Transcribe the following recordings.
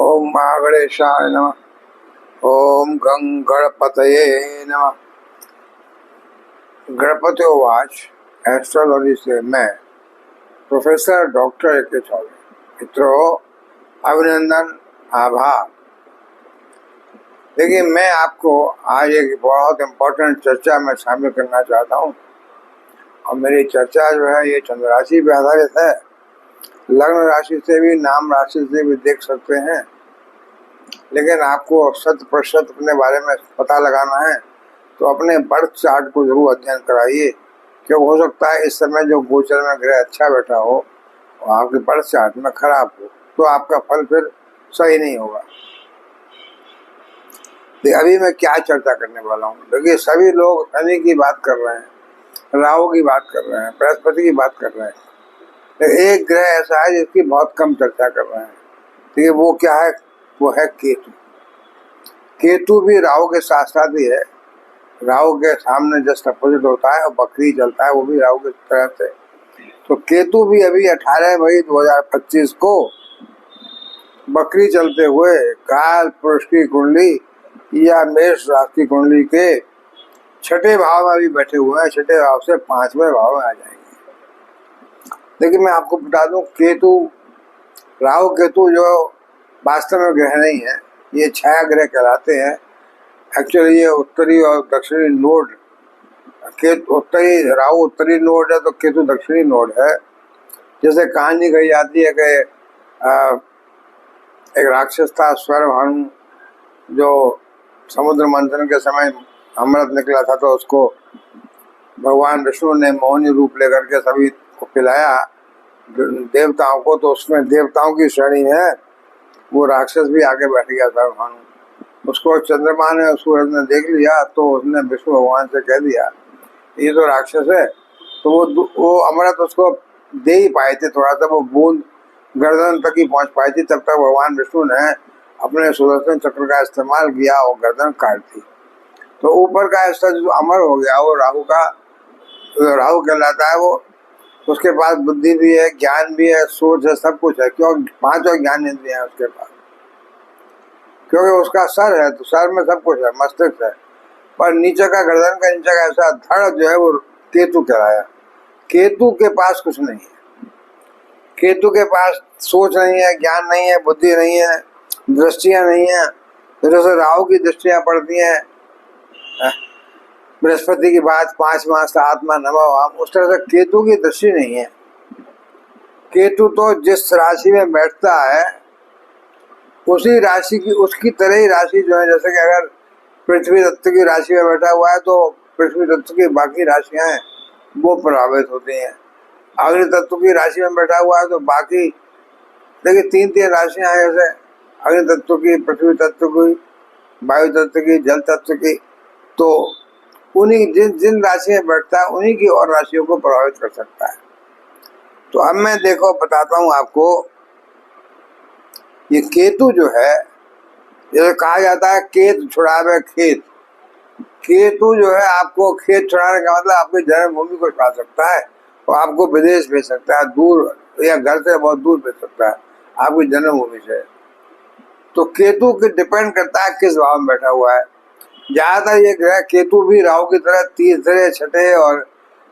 ओम महागणेशाय नमः। ओम गं गणपतये नमः। गणपति उवाच। एस्ट्रोलॉजी से मैं प्रोफेसर डॉक्टर ए.के. चौबे। मित्रों, अभिनंदन, आभार। देखिए, मैं आपको आज एक बहुत इम्पोर्टेंट चर्चा में शामिल करना चाहता हूँ। और मेरी चर्चा जो है ये चंद्र राशि पर आधारित है। लग्न राशि से भी, नाम राशि से भी देख सकते हैं, लेकिन आपको 100% अपने बारे में पता लगाना है तो अपने बर्थ चार्ट को जरूर अध्ययन कराइए, क्योंकि हो सकता है इस समय जो गोचर में ग्रह अच्छा बैठा हो और आपके बर्थ चार्ट में खराब हो, तो आपका फल फिर सही नहीं होगा। अभी मैं क्या चर्चा करने वाला हूँ। देखिए, सभी लोग शनि की बात कर रहे हैं, राहु की बात कर रहे हैं, बृहस्पति की बात कर रहे हैं, लेकिन एक ग्रह ऐसा है जिसकी बहुत कम चर्चा कर रहे हैं। ठीक है, वो क्या है? वो है केतु। केतु भी राहु के साथ साथ ही है। राहु के सामने जस्ट अपोजिट होता है और बकरी चलता है, वो भी राहु की तरह से। तो केतु भी अभी 18 मई 2025 को बकरी चलते हुए काल पुरुष की कुंडली या मेष राशि कुंडली के 6ठे भाव में अभी बैठे हुए हैं। 6ठे भाव से 5वें भाव में आ जाएंगे। देखिए, मैं आपको बता दूं, केतु, राहु केतु जो वास्तव में ग्रह नहीं है, ये छाया ग्रह कहलाते हैं। एक्चुअली ये उत्तरी और दक्षिणी नोड, उत्तरी राहु उत्तरी नोड है तो केतु दक्षिणी नोड है। जैसे कहानी कही जाती है कि एक राक्षस था स्वरभानु, जो समुद्र मंथन के समय अमृत निकला था, तो उसको भगवान विष्णु ने मोहिनी रूप लेकर के सभी को पिलाया देवताओं को। तो उसमें देवताओं की श्रेणी है वो राक्षस भी आगे बैठ गया था। उसको चंद्रमा ने, सूरज ने देख लिया, तो उसने विष्णु भगवान से कह दिया ये तो राक्षस है। तो वो अमृत उसको दे ही पाए थे, थोड़ा सा वो बूंद गर्दन तक ही पहुंच पाई थी। तब तक भगवान विष्णु ने अपने सुदर्शन चक्र का इस्तेमाल किया और गर्दन काट दी। तो ऊपर का हिस्सा जो अमर हो गया वो राहु कहलाता है। वो उसके पास बुद्धि भी है, ज्ञान भी है, सोच है, सब कुछ है। क्यों? 5 ज्ञान इंद्रियां हैं उसके पास, क्योंकि उसका सर है, तो सर में सब कुछ है, मस्तिष्क है। पर नीचे का, गर्दन का नीचे का ऐसा धड़ जो है वो केतु कहलाया। केतु के पास कुछ नहीं है। केतु के पास सोच नहीं है, ज्ञान नहीं है, बुद्धि नहीं है, दृष्टियां नहीं है। जैसे राहु की दृष्टियां पड़ती हैं, बृहस्पति की बात 5 मास आत्मा नमः, उस तरह से केतु की दृष्टि नहीं है। केतु तो जिस राशि में बैठता है उसी राशि की, उसकी तरह ही राशि जो है, जैसे कि अगर पृथ्वी तत्व की राशि में बैठा हुआ है तो पृथ्वी तत्व की बाकी राशियां हैं वो प्रभावित होती हैं। अग्नि तत्व की राशि में बैठा हुआ है तो बाकी, देखिए 3 राशियां हैं, जैसे अग्नि तत्व की, पृथ्वी तत्व की, वायु तत्व की, जल तत्व की। तो उन्हीं जिन राशि में बैठता है उन्हीं की और राशियों को प्रभावित कर सकता है। तो अब मैं देखो बताता हूँ आपको, ये केतु जो है, जैसे कहा जाता है केतु छुड़ावे खेत। केतु जो है आपको खेत छुड़ाने का मतलब आपकी जन्मभूमि को छुड़ा सकता है और आपको विदेश भेज सकता है, दूर या घर से बहुत दूर भेज सकता है आपकी जन्मभूमि से। तो केतु के डिपेंड करता है किस भाव में बैठा हुआ है। ज्यादातर ये ग्रह केतु भी राहु की तरह 3रे, 6ठे और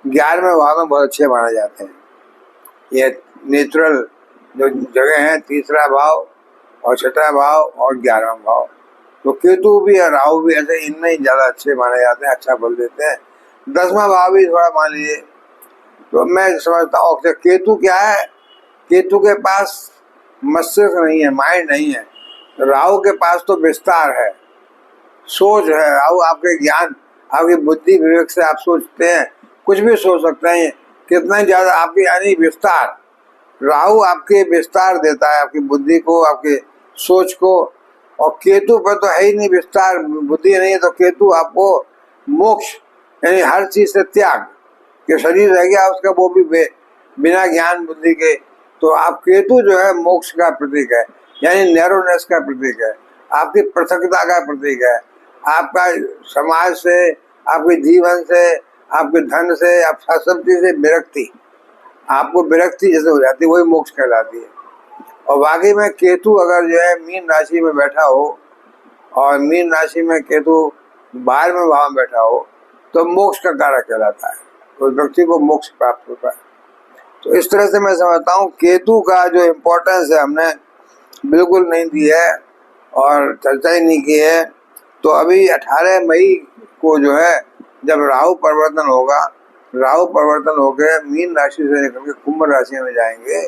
11वें भाव में बहुत अच्छे माने जाते हैं। ये नेचुरल जो जगह है, 3रा भाव और 6ठा भाव और 11वां भाव। तो केतु भी और राहु भी ऐसे इनमें ही ज्यादा अच्छे माने जाते हैं, अच्छा फल देते हैं। 10वां भाव भी थोड़ा मान लीजिए। तो मैं समझता हूँ कि केतु क्या है, केतु के पास मस्तिष्क नहीं है, माइंड नहीं है। राहु के पास तो विस्तार है, सोच है। राहु आपके ज्ञान, आपकी बुद्धि विवेक से आप सोचते हैं, कुछ भी सोच सकते हैं, कितना ज्यादा आपकी, यानी विस्तार। राहु आपके विस्तार देता है, आपकी बुद्धि को, आपके सोच को। और केतु पर तो है ही नहीं विस्तार, बुद्धि नहीं है, तो केतु आपको मोक्ष, यानी हर चीज से त्याग, कि शरीर रह गया उसका वो भी बिना ज्ञान बुद्धि के। तो आप केतु जो है मोक्ष का प्रतीक है, यानी नैरोनेस का प्रतीक है, आपकी पृथकता का प्रतीक है। आपका समाज से, आपके जीवन से, आपके धन से, आप सब चीज से विरक्ति, आपको विरक्ति जैसे हो जाती है, वही मोक्ष कहलाती है। और बाकी में केतु अगर जो है मीन राशि में बैठा हो और मीन राशि में केतु 12वें भाव में बैठा हो तो मोक्ष का कारक कहलाता है, उस व्यक्ति को मोक्ष प्राप्त होता है। तो इस तरह से मैं समझता हूँ केतु का जो इम्पोर्टेंस है हमने बिल्कुल नहीं दी है और चर्चा ही नहीं की है। तो अभी 18 मई को जो है जब राहु परिवर्तन होगा, राहु परिवर्तन होकर मीन राशि से निकल के कुंभ राशि में जाएंगे,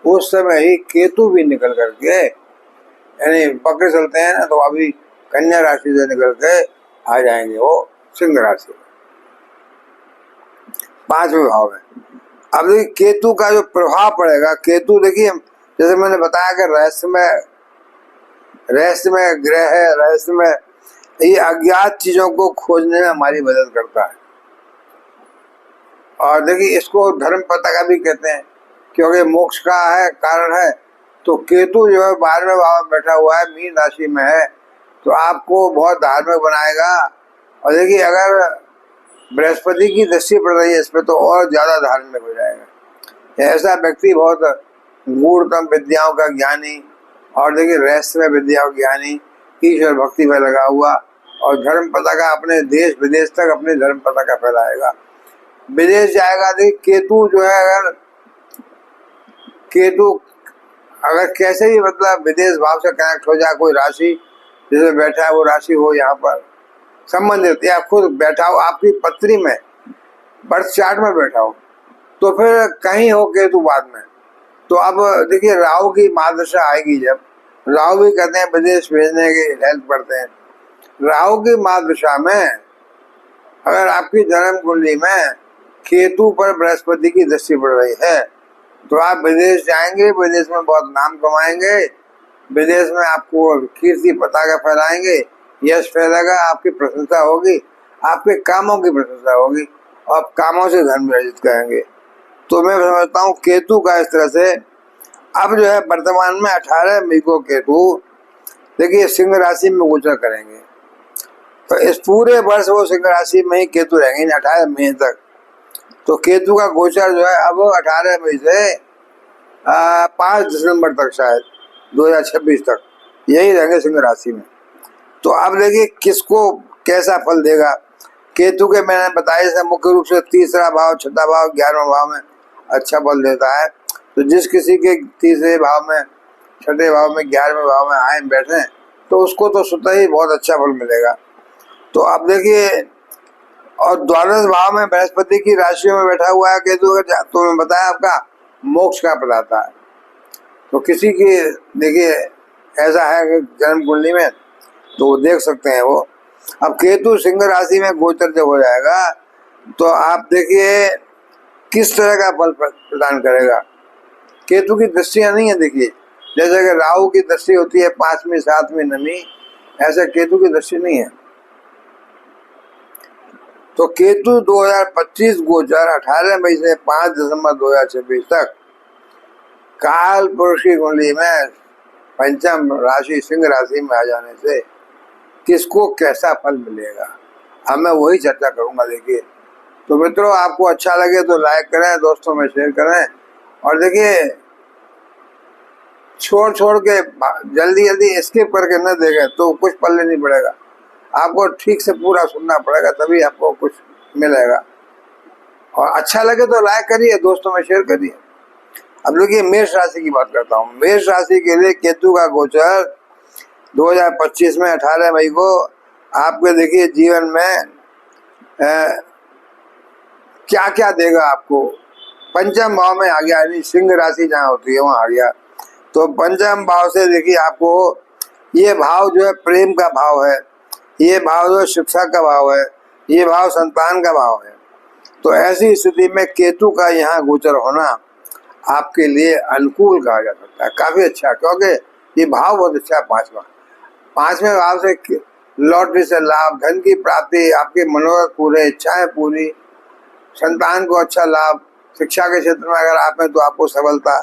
उस समय ही केतु भी निकल करके, यानी पकड़ चलते हैं ना, तो अभी कन्या राशि से निकल के आ जाएंगे वो सिंह राशि में 5वें भाव में। अब देखिए केतु का जो प्रभाव पड़ेगा, केतु देखिए जैसे मैंने बताया कि रहस्यमय ग्रह है, रहस्यमय, ये अज्ञात चीजों को खोजने में हमारी मदद करता है। और देखिए इसको धर्म पताका भी कहते हैं क्योंकि मोक्ष का है कारण है। तो केतु जो है 12वें भाव में बैठा हुआ है, मीन राशि में है, तो आपको बहुत धार्मिक बनाएगा। और देखिए अगर बृहस्पति की दृष्टि पड़ रही है इस पर तो और ज्यादा धार्मिक हो जाएगा। ऐसा व्यक्ति बहुत गूढ़तम विद्याओं का ज्ञानी और देखिए रहस्यमय विद्याओं का ज्ञानी, ईश्वर भक्ति में लगा हुआ और धर्म पताका अपने देश विदेश तक अपने धर्म पताका फैलाएगा, विदेश जाएगा। देखिए केतु जो है केतु अगर कैसे भी मतलब विदेश भाव से कनेक्ट हो जाए, कोई राशि जैसे बैठा है वो राशि हो यहाँ पर संबंधित या खुद बैठा हो आपकी पत्री में बर्थ चार्ट में बैठा हो, तो फिर कहीं हो केतु बाद में, तो अब देखिए राहु की महादशा आएगी। जब राहु भी कहते हैं विदेश भेजने की हेल्प करते हैं, राहु की महादशा में अगर आपकी जन्म कुंडली में केतु पर बृहस्पति की दृष्टि पड़ रही है तो आप विदेश जाएंगे, विदेश में बहुत नाम कमाएंगे, विदेश में आपको कीर्ति पताका फैलाएंगे, यश फैलेगा, आपकी प्रशंसा होगी, आपके कामों की प्रशंसा होगी और आप कामों से धन भी अर्जित करेंगे। तो मैं समझता हूँ केतु का इस तरह से अब जो है वर्तमान में 18 मई को केतु देखिए सिंह राशि में गोचर करेंगे। तो इस पूरे वर्ष वो सिंह राशि में ही केतु रहेंगे 18 मई तक। तो केतु का गोचर जो है अब 18 मई से 5 दिसंबर तक शायद 2026 तक यही रहेंगे सिंह राशि में। तो अब देखिए किसको कैसा फल देगा। केतु के मैंने बताया जैसे मुख्य रूप से तीसरा भाव, छठा भाव, 11वां भाव में अच्छा फल देता है। तो जिस किसी के तीसरे भाव में, छठे भाव में, 11वें भाव में आए बैठे तो उसको तो स्वतः ही बहुत अच्छा फल मिलेगा। तो अब देखिए और द्वादश भाव में बृहस्पति की राशियों में बैठा हुआ है केतु, तो मैं बताया आपका मोक्ष का बताता है। तो किसी की देखिए ऐसा है कि जन्म कुंडली में तो वो देख सकते हैं वो। अब केतु सिंह राशि में गोचर जब हो जाएगा तो आप देखिए किस तरह का फल प्रदान करेगा। केतु की दृष्टियां नहीं है देखिए, जैसे कि राहु की दृष्टि होती है 5वीं 7वीं नमी, ऐसे केतु की दृष्टि नहीं है। तो केतु 2025 गोचर 18 मई से 5 दिसंबर 2026 तक काल पुरुष की कुंडली में पंचम राशि सिंह राशि में आ जाने से किसको कैसा फल मिलेगा, अब मैं वही चर्चा करूंगा। देखिए तो मित्रों आपको अच्छा लगे तो लाइक करें, दोस्तों में शेयर करें और देखिए छोड़ के जल्दी स्किप करके न देखें तो कुछ पल्ले नहीं पड़ेगा। आपको ठीक से पूरा सुनना पड़ेगा तभी आपको कुछ मिलेगा। और अच्छा लगे तो लाइक करिए, दोस्तों में शेयर करिए। अब देखिए मेष राशि की बात करता हूँ। मेष राशि के लिए केतु का गोचर 2025 में 18 मई को आपके देखिए जीवन में क्या क्या देगा आपको। पंचम भाव में आ गया, यानी सिंह राशि जहाँ होती है वहाँ आ गया। तो पंचम भाव से देखिए आपको ये भाव जो है प्रेम का भाव है, ये भाव जो शिक्षा का भाव है, ये भाव संतान का भाव है। तो ऐसी स्थिति में केतु का यहाँ गोचर होना आपके लिए अनुकूल कहा जा सकता है, काफी अच्छा, क्योंकि ये भाव बहुत अच्छा है। 5वें भाव से लॉटरी से लाभ, धन की प्राप्ति, आपके मनोरथ पूरे, इच्छाएं पूरी, संतान को अच्छा लाभ, शिक्षा के क्षेत्र में अगर आप हैं तो आपको सफलता।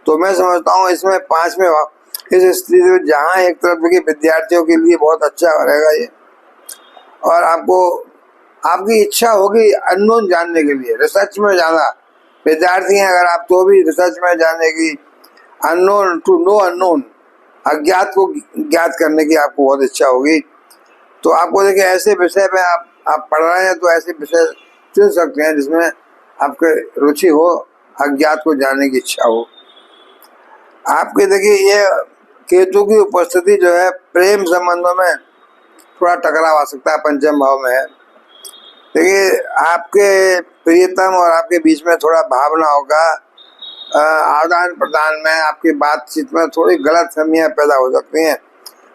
तो मैं समझता हूँ इसमें 5वें भाव इस स्थिति में जहाँ एक तरफ के विद्यार्थियों के लिए बहुत अच्छा रहेगा ये, और आपको आपकी इच्छा होगी अननोन जानने के लिए, रिसर्च में जाना। विद्यार्थी हैं अगर आप तो भी रिसर्च में जाने की अननोन टू नो अननोन, अज्ञात को ज्ञात करने की आपको बहुत इच्छा होगी। तो आपको देखिए ऐसे विषय में आप पढ़ रहे हैं तो ऐसे विषय चुन सकते हैं जिसमें आपके रुचि हो, अज्ञात को जानने की इच्छा हो। आपके देखिए ये केतु की उपस्थिति जो है प्रेम संबंधों में थोड़ा टकराव आ सकता है, पंचम भाव में है। देखिए आपके प्रियतम और आपके बीच में थोड़ा भावनाओं का आदान प्रदान में, आपकी बातचीत में थोड़ी गलतफहमियां पैदा हो सकती हैं,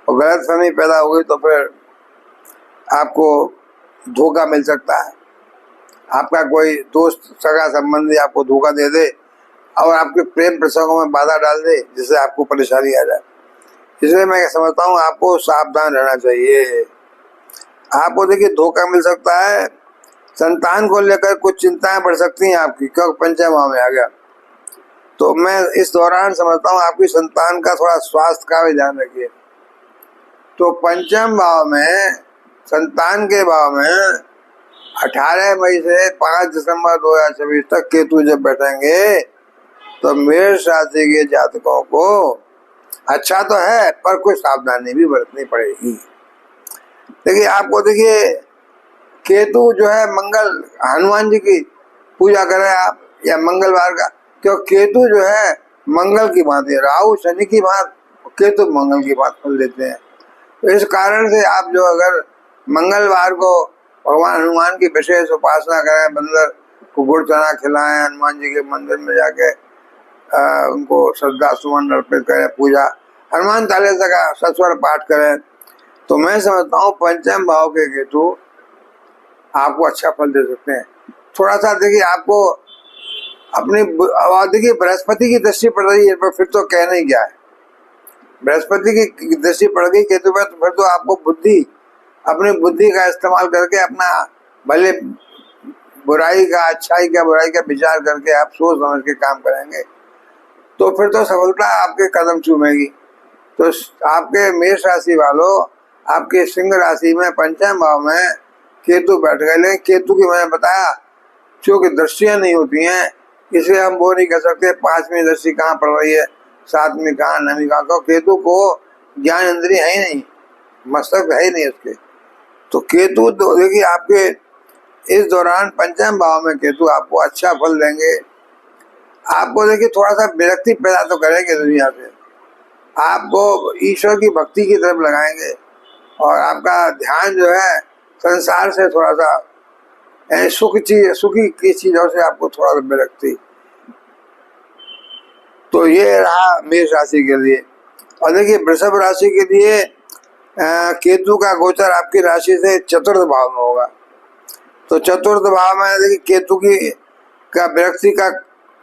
और गलतफहमी पैदा हो गई तो फिर आपको धोखा मिल सकता है। आपका कोई दोस्त सगा संबंधी आपको धोखा दे दे और आपके प्रेम प्रसंगों में बाधा डाल दे जिससे आपको परेशानी आ जाए। इसलिए मैं समझता हूँ आपको सावधान रहना चाहिए। आपको देखिए धोखा मिल सकता है, संतान को लेकर कुछ चिंताएं बढ़ सकती हैं आपकी, क्योंकि पंचम भाव में आ गया। तो मैं इस दौरान समझता हूँ आपकी संतान का थोड़ा स्वास्थ्य का भी ध्यान रखिए। तो पंचम भाव में, संतान के भाव में 18 मई से 5 दिसंबर 2026 तक केतु जब बैठेंगे तो मेष राशि के जातकों को अच्छा तो है, पर कुछ सावधानी भी बरतनी पड़ेगी। देखिए आपको देखिए केतु जो है मंगल, हनुमान जी की पूजा करें आप, या मंगलवार का, क्योंकि केतु जो है मंगल की बात है, राहु शनि की बात, केतु मंगल की बात फल देते हैं। तो इस कारण से आप जो अगर मंगलवार को भगवान हनुमान की विशेष उपासना करें, बंदर को गुड़ चना खिलाएं, हनुमान जी के मंदिर में जाके उनको श्रद्धा सुमन अर्पित करें, पूजा, हनुमान चालीसा का सस्वर पाठ करें, तो मैं समझता हूँ पंचम भाव के केतु आपको अच्छा फल दे सकते हैं। थोड़ा सा देखिए आपको अपनी, देखिए बृहस्पति की दृष्टि पड़ रही है, पर फिर तो कहना ही क्या है, बृहस्पति की दृष्टि पड़ गई केतु पर, तो फिर तो आपको बुद्धि, अपनी बुद्धि का इस्तेमाल करके अपना भले बुराई का, अच्छाई का, बुराई का विचार करके आप सोच समझ के काम करेंगे तो फिर तो सफलता आपके कदम चूमेगी। तो आपके मेष राशि वालों, आपके सिंह राशि में पंचम भाव में केतु बैठ गए, लेकिन केतु की मैंने बताया क्योंकि दृष्टियां नहीं होती हैं, इसलिए हम वो नहीं कह सकते 5वीं दृष्टि कहाँ पड़ रही है, 7वीं कहाँ, 9वीं कहाँ, तो केतु को ज्ञान इंद्रिय है ही नहीं, मस्तक है ही नहीं उसके। तो केतु देखिए आपके इस दौरान पंचम भाव में केतु आपको अच्छा फल देंगे। आपको देखिए थोड़ा सा विरक्ति पैदा तो करेंगे दुनिया से, आपको ईश्वर की भक्ति की तरफ लगाएंगे, और आपका ध्यान जो है संसार से थोड़ा सा सुखी की चीजों से आपको थोड़ा सा विरक्ति। तो ये रहा मेष राशि के लिए। और देखिए वृषभ राशि के लिए केतु का गोचर आपकी राशि से चतुर्थ भाव में होगा। तो चतुर्थ भाव में देखिए केतु की का विरक्ति का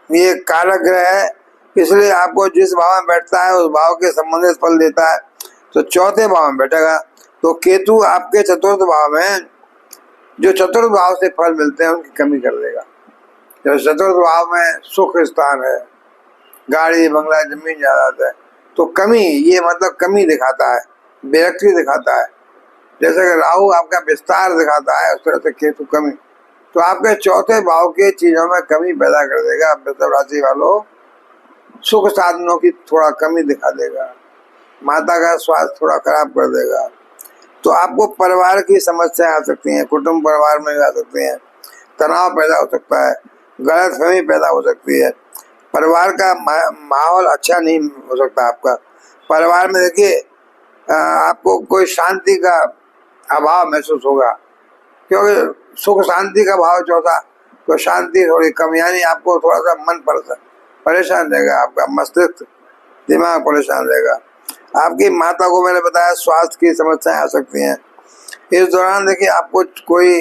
ये कारक ग्रह है, इसलिए आपको जिस भाव में बैठता है उस भाव के संबंधित फल देता है। तो चौथे भाव में बैठेगा, तो केतु आपके चतुर्थ भाव में, जो चतुर्थ भाव से फल मिलते हैं उनकी कमी कर देगा। जब चतुर्थ भाव में सुख स्थान है, गाड़ी बंगला जमीन जायदाद है, तो कमी, ये मतलब कमी दिखाता है, विरक्ति दिखाता है। जैसे कि राहु आपका विस्तार दिखाता है, उस तरह से केतु कमी। तो आपके चौथे भाव के चीजों में कमी पैदा कर देगा। वृषभ राशि वालों, सुख साधनों की थोड़ा कमी दिखा देगा, माता का स्वास्थ्य थोड़ा खराब कर देगा। तो आपको परिवार की समस्याएं आ सकती हैं, कुटुंब परिवार में भी आ सकती हैं, तनाव पैदा हो सकता है, गलतफहमी पैदा हो सकती है, परिवार का माहौल अच्छा नहीं हो सकता आपका। परिवार में देखिए आपको कोई शांति का अभाव महसूस होगा, क्योंकि सुख शांति का भाव चौथा, तो शांति थोड़ी कम, यानी आपको थोड़ा सा मन परेशान रहेगा, आपका मस्तिष्क दिमाग परेशान रहेगा। आपकी माता को मैंने बताया स्वास्थ्य की समस्याएं आ सकती हैं। इस दौरान देखिए आपको कोई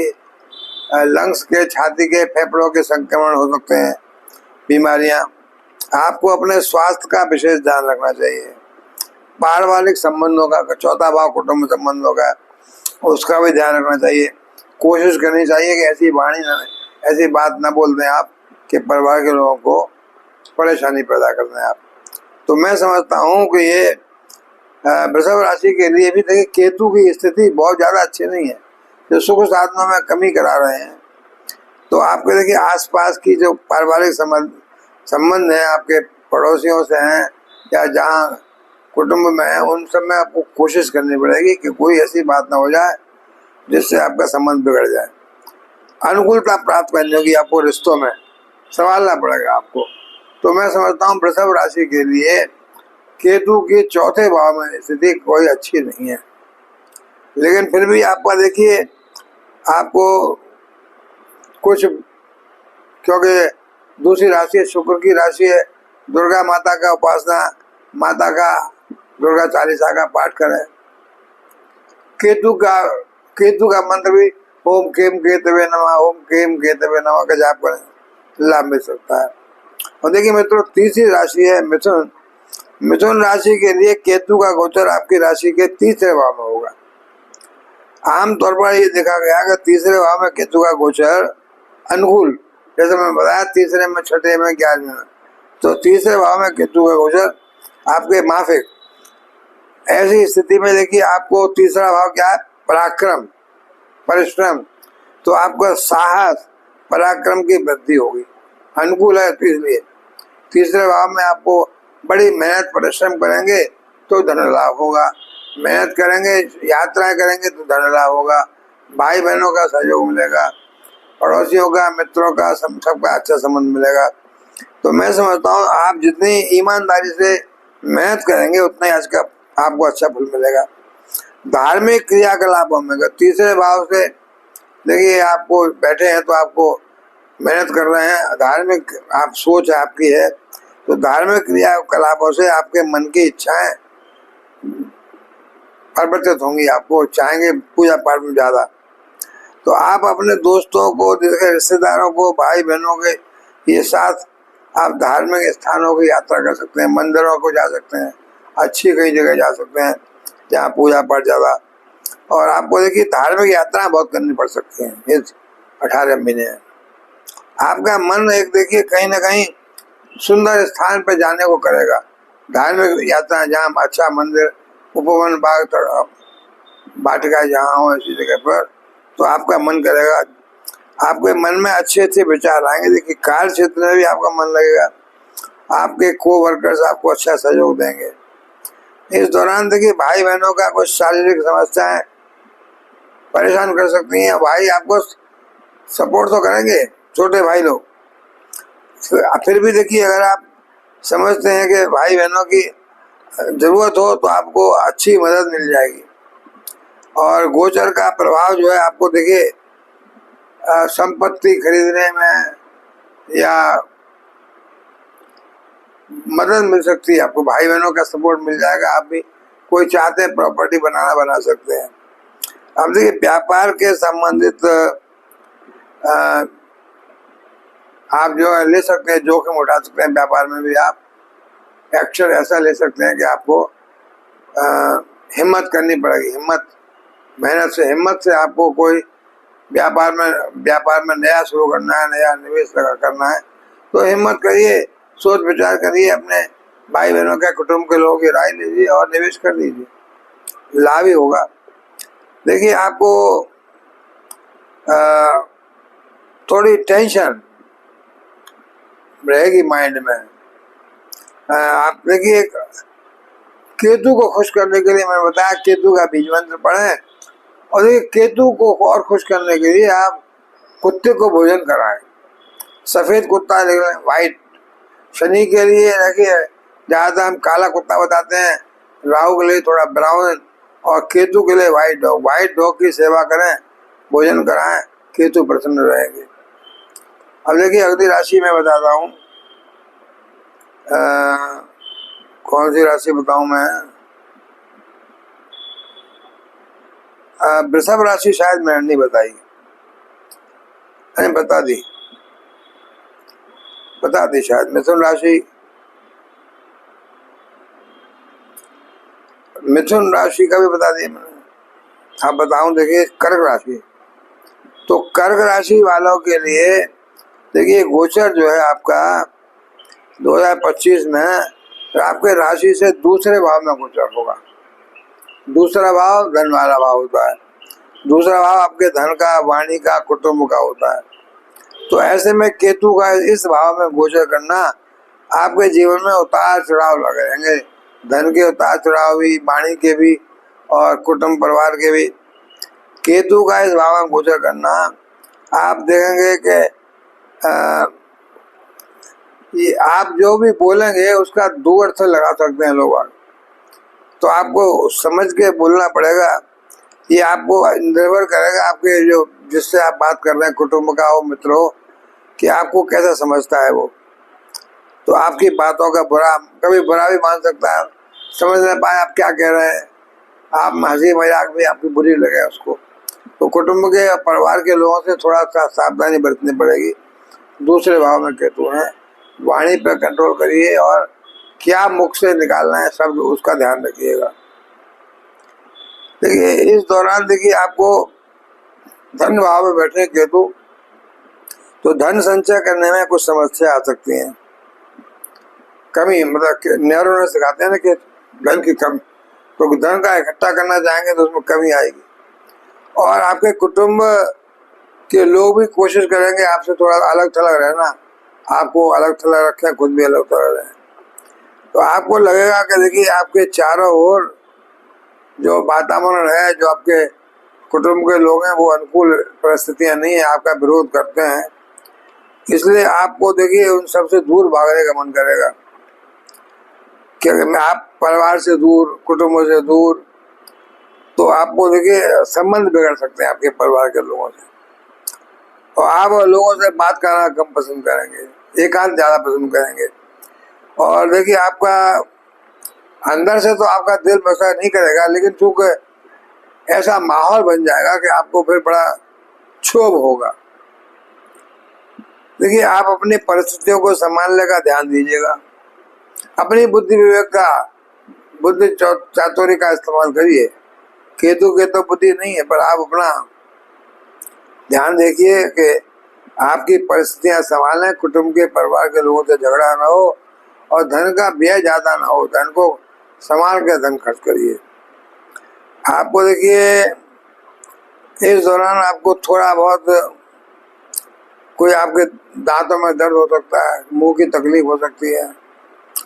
लंग्स के, छाती के, फेफड़ों के संक्रमण हो सकते हैं, बीमारियां। आपको अपने स्वास्थ्य का विशेष ध्यान रखना चाहिए। पारिवारिक संबंधों का, चौथा भाव कुटुंब संबंधों का, उसका भी ध्यान रखना चाहिए। कोशिश करनी चाहिए कि ऐसी वाणी न, ऐसी बात न बोल दें आप कि परिवार के लोगों को परेशानी पैदा कर दें आप। तो मैं समझता हूँ कि ये वृषभ राशि के लिए भी देखिए केतु की स्थिति बहुत ज़्यादा अच्छी नहीं है, जो सुख साधनों में कमी करा रहे हैं। तो आपके देखिए आसपास की जो पारिवारिक संबंध हैं, आपके पड़ोसियों से हैं, या जहाँ कुटुंब में है, उन सब में आपको कोशिश करनी पड़ेगी कि कोई ऐसी बात ना हो जाए जिससे आपका संबंध बिगड़ जाए। अनुकूलता प्राप्त करने की आपको रिश्तों में संभालना पड़ेगा आपको। तो मैं समझता हूँ वृषभ राशि के लिए केतु की चौथे भाव में स्थिति कोई अच्छी नहीं है, लेकिन फिर भी आपका देखिए आपको कुछ, क्योंकि दूसरी राशि है, शुक्र की राशि है, दुर्गा माता का उपासना, माता का दुर्गा चालीसा का पाठ करें। केतु का मंत्र भी ओम केम केतवे नमः, ओम केम केतवे नमः का जाप करें, लाभ मिल सकता है। और देखिए मित्रों, तीसरी राशि है मिथुन। मिथुन राशि के लिए केतु का गोचर आपकी राशि के तीसरे भाव में होगा। आमतौर पर ये देखा गया कि तीसरे भाव में केतु का गोचर अनुकूल, जैसे मैं बताया तीसरे में, छठे में, 11वें में, तो तीसरे भाव में केतु का गोचर आपके माफिक। ऐसी स्थिति में देखिए आपको तीसरा भाव क्या है? पराक्रम, परिश्रम। तो आपका साहस, पराक्रम की वृद्धि होगी, अनुकूल है। तो इसलिए तीसरे भाव में आपको बड़ी मेहनत परिश्रम करेंगे तो धन लाभ होगा, मेहनत करेंगे, यात्राएं करेंगे तो धन लाभ होगा, भाई बहनों का सहयोग मिलेगा, पड़ोसियों का, मित्रों का, सबका अच्छा संबंध मिलेगा। तो मैं समझता हूँ आप जितनी ईमानदारी से मेहनत करेंगे उतना ही आज का आपको अच्छा फल मिलेगा। धार्मिक क्रियाकलापों में तीसरे भाव से देखिए आपको बैठे हैं तो आपको मेहनत कर रहे हैं, धार्मिक आप सोच आपकी है, तो धार्मिक क्रियाकलापों से आपके मन की इच्छाएं परिवर्तित होंगी, आपको चाहेंगे पूजा पाठ में ज्यादा। तो आप अपने दोस्तों को, रिश्तेदारों को, भाई बहनों के ये साथ आप धार्मिक स्थानों की यात्रा कर सकते हैं, मंदिरों को जा सकते हैं, अच्छी कई जगह जा सकते हैं जहाँ पूजा पाठ ज्यादा। और आपको देखिए धार्मिक यात्राएं बहुत करनी पड़ सकती हैं इस 18 महीने। आपका मन एक देखिए कहीं ना कहीं सुंदर स्थान पर जाने को करेगा, धार्मिक यात्रा जहाँ अच्छा मंदिर, उपवन, बाग, वाटिका जहाँ हो ऐसी जगह पर, तो आपका मन करेगा, आपके मन में अच्छे अच्छे विचार आएंगे। देखिए कार्य क्षेत्र में भी आपका मन लगेगा, आपके को-वर्कर्स आपको अच्छा सहयोग देंगे। इस दौरान देखिए भाई बहनों का कुछ शारीरिक समस्याएं परेशान कर सकती हैं। भाई आपको सपोर्ट तो करेंगे, छोटे भाई लोग। फिर भी देखिए अगर आप समझते हैं कि भाई बहनों की जरूरत हो तो आपको अच्छी मदद मिल जाएगी। और गोचर का प्रभाव जो है आपको देखिए संपत्ति खरीदने में या मदद मिल सकती है, आपको भाई बहनों का सपोर्ट मिल जाएगा। आप भी कोई चाहते हैं प्रॉपर्टी बनाना, बना सकते हैं। अब देखिए व्यापार के संबंधित आप जो है ले सकते हैं, जोखिम उठा सकते हैं। व्यापार में भी आप एक्शन ऐसा ले सकते हैं कि आपको हिम्मत करनी पड़ेगी, हिम्मत, मेहनत से, हिम्मत से आपको कोई व्यापार में नया शुरू करना है, नया निवेश करना है, तो हिम्मत करिए, सोच विचार करिए, अपने भाई बहनों के, कुटुंब के लोगों की राय लीजिए और निवेश कर दीजिए, लाभ ही होगा। देखिए आपको थोड़ी टेंशन रहेगी माइंड में। आप देखिए केतु को खुश करने के लिए मैंने बताया केतु का बीज मंत्र पढ़ें, और देखिए केतु को और खुश करने के लिए आप कुत्ते को भोजन कराएं, सफेद कुत्ता लेकिन व्हाइट। शनि के लिए देखिए ज्यादा हम काला कुत्ता बताते हैं, राहु के लिए थोड़ा ब्राउन, और केतु के लिए व्हाइट डॉग। व्हाइट डॉग की सेवा करें, भोजन कराएं, केतु प्रसन्न रहेंगे। अब देखिए अगली राशि में बताता हूँ, कौन सी राशि बताऊं मैं? वृषभ राशि शायद मैंने नहीं बताई, नहीं बता दी शायद। मिथुन राशि का भी बता दिया मैंने। अब बताऊं, देखिए कर्क राशि। तो कर्क राशि वालों के लिए देखिए गोचर जो है आपका 2025 में आपके राशि से दूसरे भाव में गोचर होगा। दूसरा भाव धन वाला भाव होता है, दूसरा भाव आपके धन का, वाणी का, कुटुंब का होता है। तो ऐसे में केतु का इस भाव में गोचर करना आपके जीवन में उतार चढ़ाव लगे रहेंगे, धन के उतार चढ़ाव भी, वाणी के भी और कुटुंब परिवार के भी। केतु का इस भाव में गोचर करना आप देखेंगे कि ये आप जो भी बोलेंगे उसका दो अर्थ लगा सकते हैं लोग, तो आपको समझ के बोलना पड़ेगा। ये आपको निर्भर करेगा आपके जो जिससे आप बात कर रहे हैं, कुटुंब का हो, मित्र हो, कि आपको कैसा समझता है वो। तो आपकी बातों का बुरा कभी बुरा भी मान सकता है, समझ नहीं पाए आप क्या कह रहे हैं, आप हंसी मजाक भी आपकी बुरी लगे उसको। तो कुटुंब के परिवार के लोगों से थोड़ा सा सावधानी बरतनी पड़ेगी। दूसरे भाव में केतु है, वाणी पर कंट्रोल करिए और क्या मुख से निकालना है शब्द उसका ध्यान रखिएगा। देखिए इस दौरान देखिए आपको धन भाव में बैठे केतु, तो धन संचय करने में कुछ समस्या आ सकती है, कमी मतलब नेहरू ने सिखाते हैं ना कि धन की कमी, तो धन का इकट्ठा करना चाहेंगे तो उसमें कमी आएगी। और आपके कुटुंब के लोग भी कोशिश करेंगे आपसे थोड़ा अलग थलग रहना, आपको अलग थलग रखें, खुद भी अलग थलग रहें। तो आपको लगेगा कि देखिए आपके चारों ओर जो वातावरण है, जो आपके कुटुंब के लोग हैं, वो अनुकूल परिस्थितियां नहीं है, आपका विरोध करते हैं, इसलिए आपको देखिए उन सबसे दूर भागने का मन करेगा। क्योंकि आप परिवार से दूर, कुटुंबों से दूर, तो आपको देखिए संबंध बिगड़ सकते हैं आपके परिवार के लोगों से, और आप लोगों से बात करना कम पसंद करेंगे, एकांत ज्यादा पसंद करेंगे। और देखिए आपका अंदर से तो आपका दिल वैसा नहीं करेगा, लेकिन चूंकि ऐसा माहौल बन जाएगा कि आपको फिर बड़ा क्षोभ होगा। देखिए आप अपनी परिस्थितियों को संभालने का ध्यान दीजिएगा, अपनी बुद्धि विवेक का, बुद्धि चातुर्य का इस्तेमाल करिए। केतु के तो बुद्धि नहीं है, पर आप अपना ध्यान देखिए कि आपकी परिस्थितियां संभालें, कुटुंब के परिवार के लोगों से झगड़ा ना हो और धन का व्यय ज्यादा ना हो, धन को संभाल के धन खर्च करिए। आपको देखिए इस दौरान आपको थोड़ा बहुत कोई आपके दांतों में दर्द हो सकता है, मुंह की तकलीफ हो सकती है,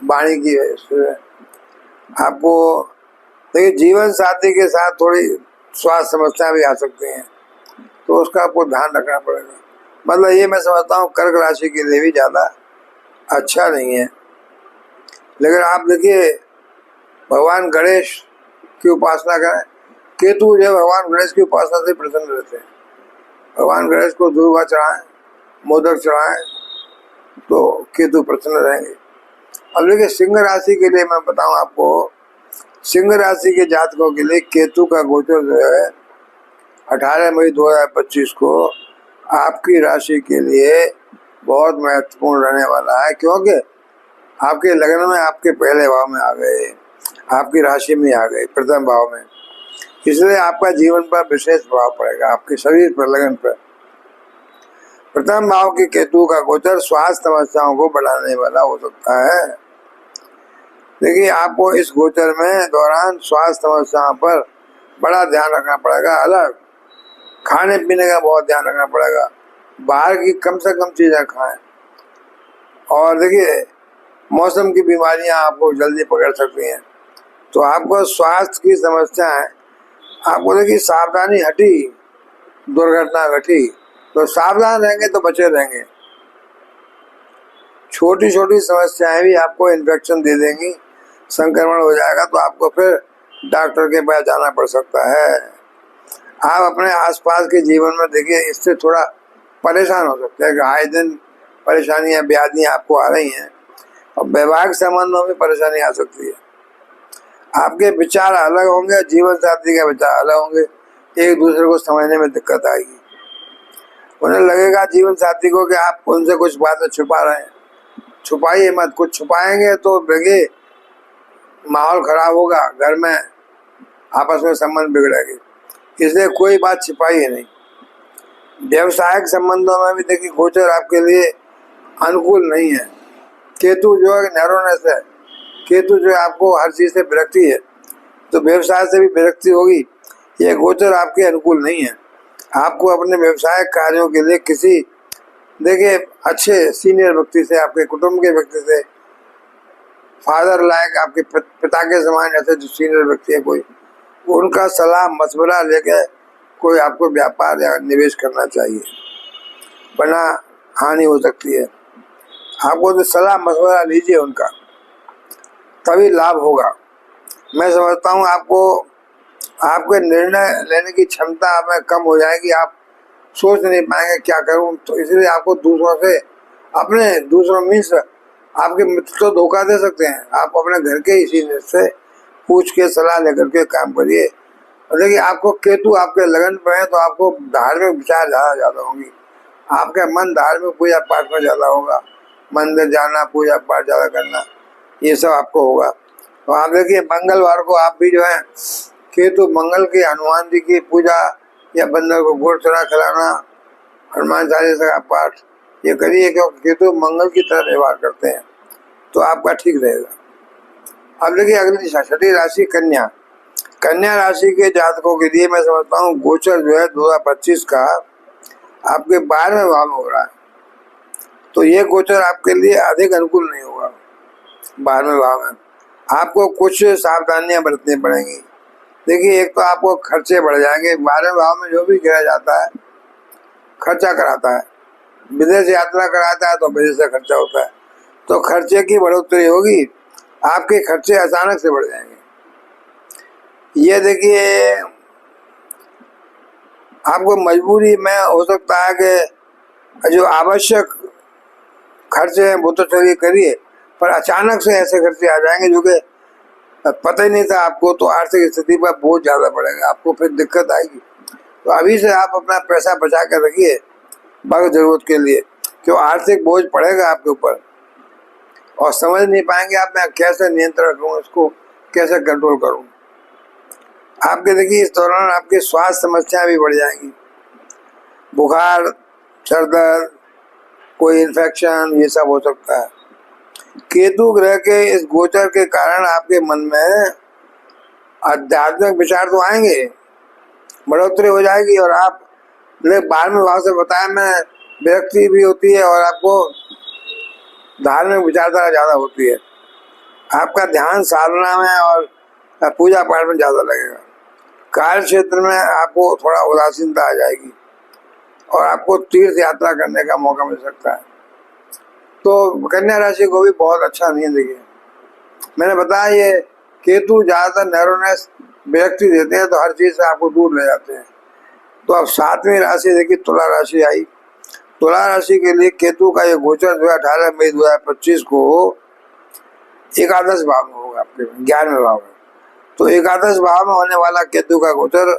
वाणी की वजह से। आपको देखिए जीवन साथी के साथ थोड़ी स्वास्थ्य समस्या भी आ सकती हैं, तो उसका आपको ध्यान रखना पड़ेगा। मतलब ये मैं समझता हूँ कर्क राशि के लिए भी ज़्यादा अच्छा नहीं है। लेकिन आप देखिए भगवान गणेश की उपासना करें, केतु जो भगवान गणेश की उपासना से प्रसन्न रहते हैं। भगवान गणेश को दूर्वा चढ़ाएं, मोदक चढ़ाएं, तो केतु प्रसन्न रहेंगे। अब देखिए सिंह राशि के लिए मैं बताऊं आपको, सिंह राशि के जातकों के लिए केतु का गोचर जो है 18 मई 2025 को आपकी राशि के लिए बहुत महत्वपूर्ण रहने वाला है, क्योंकि आपके लग्न में आपके पहले भाव में आ गए, आपकी राशि में आ गए, प्रथम भाव में, इसलिए आपका जीवन पर विशेष प्रभाव पड़ेगा, आपके शरीर पर, लगन पर। प्रथम भाव के केतु का गोचर स्वास्थ्य समस्याओं को बढ़ाने वाला हो सकता है। देखिए आपको इस गोचर में दौरान स्वास्थ्य समस्याओं पर बड़ा ध्यान रखना पड़ेगा, अलग खाने पीने का बहुत ध्यान रखना पड़ेगा, बाहर की कम से कम चीजें खाएं। और देखिए मौसम की बीमारियां आपको जल्दी पकड़ सकती हैं, तो आपको स्वास्थ्य की समस्याएं, आपको देखिए सावधानी हटी, दुर्घटना घटी, तो सावधान रहेंगे तो बचे रहेंगे। छोटी छोटी समस्याएं भी आपको इन्फेक्शन दे देंगी, संक्रमण हो जाएगा, तो आपको फिर डॉक्टर के पास जाना पड़ सकता है। आप अपने आसपास के जीवन में देखिए इससे थोड़ा परेशान हो सकते हैं कि आए दिन परेशानियां, व्याधियां आपको आ रही हैं, और वैवाहिक संबंधों में परेशानी आ सकती है। आपके विचार अलग होंगे, जीवन साथी के विचार अलग होंगे, एक दूसरे को समझने में दिक्कत आएगी। उन्हें लगेगा जीवन साथी को कि आप उनसे कुछ बातें छुपा रहे हैं। छुपाइए मत, कुछ छुपाएंगे तो देखिए माहौल खराब होगा, घर में आपस में संबंध बिगड़ेगी, इसलिए कोई बात छिपाइए नहीं। व्यवसायिक संबंधों में भी देखिए गोचर आपके लिए अनुकूल नहीं है। केतु जो है नैरोनेस है, केतु जो है आपको हर चीज से विरक्ति है, तो व्यवसाय से भी विरक्ति होगी। ये गोचर आपके अनुकूल नहीं है। आपको अपने व्यवसायिक कार्यों के लिए किसी देखिए अच्छे सीनियर व्यक्ति से, आपके कुटुंब के व्यक्ति से फादर लायक, आपके पिता के समान ऐसे जो सीनियर व्यक्ति है कोई, उनका सलाह मशवरा लेके कोई आपको व्यापार या निवेश करना चाहिए, वरना हानि हो सकती है। आपको तो सलाह मशवरा लीजिए उनका, तभी लाभ होगा। मैं समझता हूँ आपको आपके निर्णय लेने की क्षमता में कम हो जाएगी, आप सोच नहीं पाएंगे क्या करूँ। तो इसलिए आपको दूसरों मीन्स आपके मित्र तो धोखा दे सकते हैं, आप अपने घर के ही सीनियर से पूछ के सलाह लेकर के काम करिए। और देखिए आपको केतु आपके लगन पे है तो आपको धार्मिक विचार ज़्यादा होंगी, आपका मन धार्मिक पूजा पाठ में ज़्यादा होगा, मंदिर जाना, पूजा पाठ ज़्यादा करना, ये सब आपको होगा। तो आप देखिए मंगलवार को आप भी जो है केतु मंगल के हनुमान जी की पूजा या बंदर को गुड़ चना खिलाना, हनुमान चालीसा का पाठ ये करिए, क्योंकि केतु मंगल की तरह व्यवहार करते हैं, तो आपका ठीक रहेगा। अब देखिए अगली 6ठी राशि कन्या। कन्या राशि के जातकों के लिए मैं समझता हूँ गोचर जो है 2025 का आपके 12वें भाव में हो रहा है, तो ये गोचर आपके लिए अधिक अनुकूल नहीं होगा। 12वें भाव में आपको कुछ सावधानियां बरतनी पड़ेंगी। देखिए एक तो आपको खर्चे बढ़ जाएंगे, 12वें भाव में जो भी गिरा जाता है खर्चा कराता है, विदेश यात्रा कराता है तो विदेश से खर्चा होता है, तो खर्चे की बढ़ोतरी होगी, आपके खर्चे अचानक से बढ़ जाएंगे। ये देखिए आपको मजबूरी में हो सकता है कि जो आवश्यक खर्चे हैं वो तो चलिए करिए, पर अचानक से ऐसे खर्चे आ जाएंगे जो कि पता ही नहीं था आपको, तो आर्थिक स्थिति पर बोझ ज़्यादा बढ़ेगा, आपको फिर दिक्कत आएगी। तो अभी से आप अपना पैसा बचा कर रखिए वक्त जरूरत के लिए, क्यों आर्थिक बोझ पड़ेगा आपके ऊपर और समझ नहीं पाएंगे आप मैं कैसे नियंत्रण करूँ, इसको कैसे कंट्रोल करूँ। आपके देखिए इस दौरान आपकी स्वास्थ्य समस्याएं भी बढ़ जाएंगी, बुखार, सर दर्द, कोई इन्फेक्शन, ये सब हो सकता है। केतु ग्रह के इस गोचर के कारण आपके मन में आध्यात्मिक विचार तो आएंगे, बढ़ोतरी हो जाएगी, और आप 12वें भाव से बताया मैं विरक्ति भी होती है और आपको धार्मिक विचारधारा ज़्यादा होती है। आपका ध्यान साधना में और पूजा पाठ में ज़्यादा लगेगा। कार्य क्षेत्र में आपको थोड़ा उदासीनता आ जाएगी और आपको तीर्थ यात्रा करने का मौका मिल सकता है। तो कन्या राशि को भी बहुत अच्छा नहीं है। देखिए मैंने बताया ये केतु ज़्यादातर नैरोनेस विरक्ति देते हैं, तो हर चीज़ से आपको दूर ले जाते हैं। तो अब 7वीं राशि देखिए तुला राशि आई। तुला राशि के लिए केतु का ये गोचर जो है 18 मई 2025 को एकादश भाव में होगा, आपके 11वें भाव में। तो एकादश भाव में होने वाला केतु का गोचर